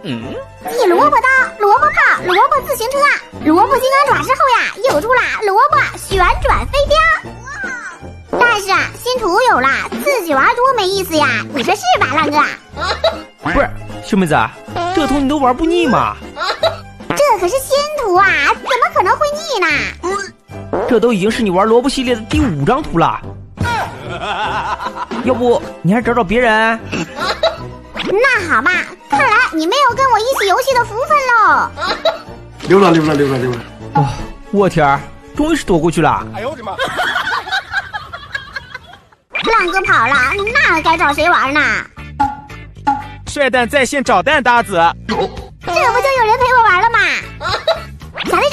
地萝卜刀、萝卜炮、萝卜自行车、萝卜金刚爪之后呀，又出了萝卜旋转飞镖。但是啊，新图有了，自己玩多没意思呀，你说是吧，浪哥？不是，秀妹子，这图你都玩不腻吗？这可是新图啊，怎么可能会腻呢？这都已经是你玩萝卜系列的第5张图了，要不你还是找找别人？那好吧，看来你没有跟我一起游戏的福分喽。溜了。哦，我天，终于是躲过去了。哎呦我的妈！浪哥跑了，那该找谁玩呢？帅蛋在线找蛋搭子，这不就有人陪我玩了吗？小队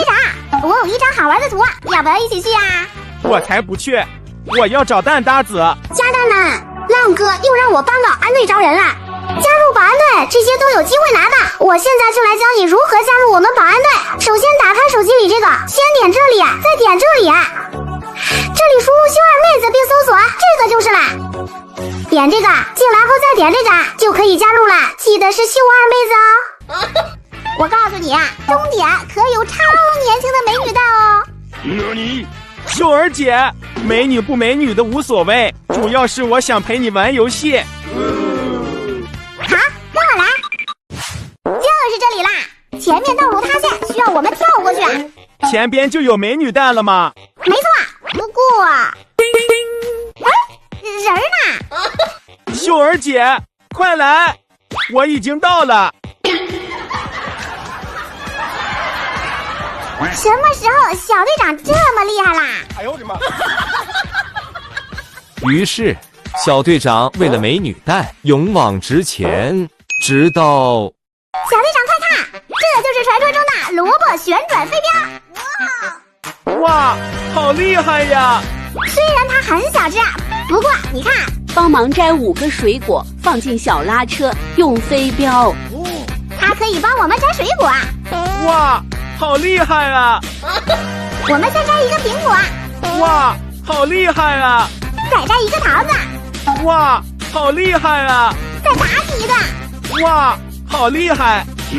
长，我有一张好玩的图，要不要一起去啊？我才不去，我要找蛋搭子。家蛋们，浪哥又让我帮个安队招人了。加入保安队，这些都有机会拿的。我现在就来教你如何加入我们保安队。首先打开手机里这个，先点这里，再点这里，这里输入秀二妹子并搜索，这个就是了。点这个进来后再点这个就可以加入了，记得是秀二妹子哦。我告诉你啊，终点可有超年轻的美女蛋哦。秀儿姐，美女不美女的无所谓，主要是我想陪你玩游戏。好，跟我来。就是这里啦，前面道路塌陷，需要我们跳过去。前边就有美女蛋了吗？没错，不过，人呢？秀儿姐，快来，我已经到了。什么时候小队长这么厉害啦？哎呦我的妈！于是，小队长为了美女蛋勇往直前，直到……小队长快看，这就是传说中的萝卜旋转飞镖！哇，好厉害呀！虽然它很小只，不过你看，帮忙摘5个水果，放进小拉车，用飞镖。它可以帮我们摘水果。哇，好厉害啊！我们先摘一个苹果。哇，好厉害啊！再摘一个桃子。哇，好厉害啊！再打你一个。哇，好厉害！去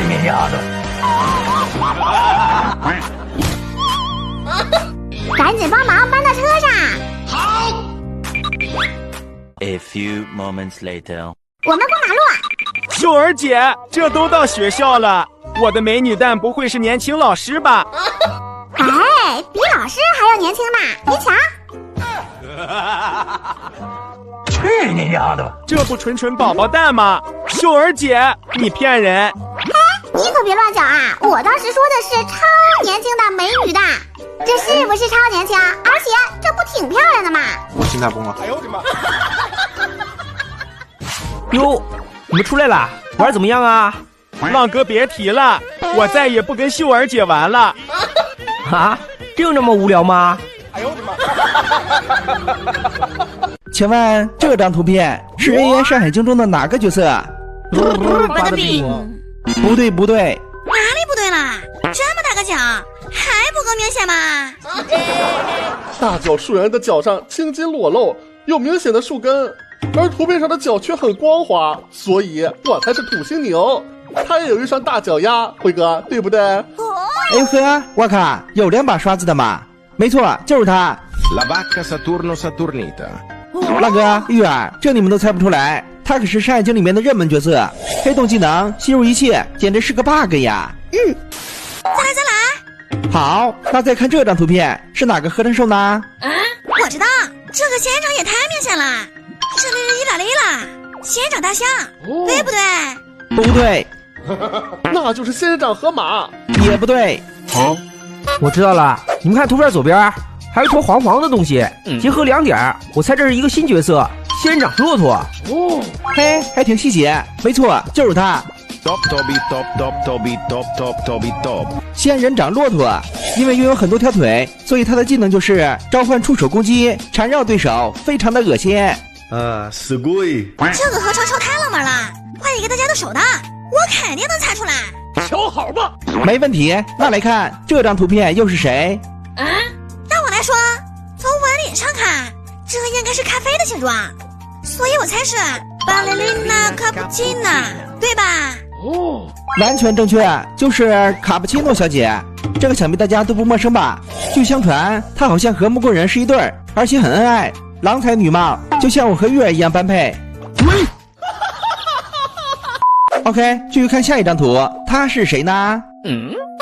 你丫的！赶紧帮忙搬到车上。好。A few moments later， 我们过马路。秀儿姐，这都到学校了，我的美女蛋不会是年轻老师吧？哎，比老师还要年轻呢，你瞧。去你丫的！这不纯纯宝宝蛋吗？秀儿姐，你骗人！你可别乱讲啊！我当时说的是超年轻的美女蛋，这是不是超年轻？而且这不挺漂亮的吗？我心态崩了！哎呦我的妈！哟，你们出来了，玩怎么样啊？浪哥别提了，我再也不跟秀儿姐玩了。啊，真有这么无聊吗？哎呦我的妈！请问这张图片是 AI 山海经中的哪个角色？我的饼。不对，哪里不对啦？这么大个脚，还不够明显吗？大脚树人的脚上青筋裸露，有明显的树根，而图片上的脚却很光滑，所以我才是土星牛。他也有一双大脚丫，辉哥，对不对？哎呵，我靠，有2把刷子的嘛？没错，就是他。La vacca Saturno Saturnita。浪哥、玉儿，这你们都猜不出来，他可是《山海经》里面的热门角色，黑洞技能吸入一切，简直是个 bug 呀！再来。好，那再看这张图片，是哪个合成兽呢？我知道，这个仙人掌也太明显了，是伊拉，仙人掌大象，对不对？不对，那就是仙人掌河马。也不对。我知道了，你们看图片左边还有一坨黄黄的东西，结合2点，我猜这是一个新角色，仙人掌骆驼。嘿，还挺细节，没错，就是他。仙人掌骆驼，因为拥有很多条腿，所以他的技能就是召唤触手攻击，缠绕对手，非常的恶心。すごい。这个合成兽太冷门了，换一个大家都熟的，我肯定能猜出来。瞧好吧，没问题。那来看这张图片又是谁？那我来说，从纹理上看，这应该是咖啡的形状，所以我猜是巴蕾琳娜卡布奇诺，对吧？完全正确，就是卡布奇诺小姐。这个想必大家都不陌生吧？据相传，她好像和木工人是一对儿，而且很恩爱，郎才女貌，就像我和月儿一样般配。OK， 继续看下一张图，他是谁呢？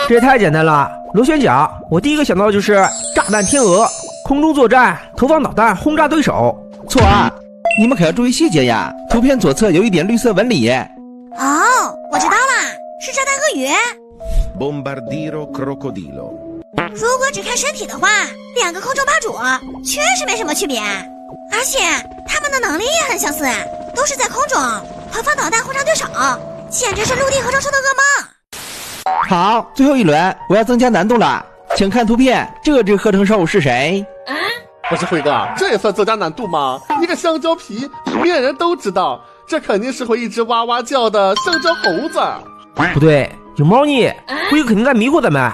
这也太简单了。螺旋桨，我第一个想到的就是炸弹天鹅，空中作战，投放导弹轰炸对手。错啊，你们可要注意细节呀。图片左侧有一点绿色纹理。哦，我知道了，是炸弹鳄鱼。Bombardiro crocodilo。如果只看身体的话，两个空中霸主确实没什么区别，而且他们的能力也很相似，都是在空中投放导弹轰炸对手，简直是陆地合成兽的噩梦。好，最后一轮，我要增加难度了，请看图片，这只合成兽是谁？不是辉哥，这也算增加难度吗？一个香蕉皮，面人都知道，这肯定是会一直哇哇叫的香蕉猴子。不对，有猫腻，辉哥肯定在迷惑咱们。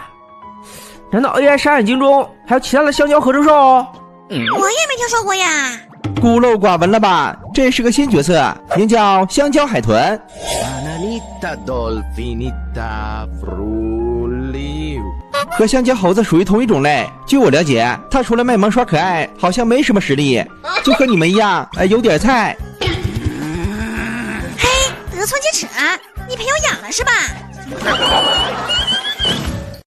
难道 AI 杀眼睛中还有其他的香蕉合成兽？我也没听说过呀。孤陋寡闻了吧？这是个新角色，名叫香蕉海豚。Bananita dolfinita frulli。和香蕉猴子属于同一种类。据我了解，他除了卖萌耍可爱，好像没什么实力，就和你们一样，有点菜。嘿，得寸进尺，你朋友养了是吧？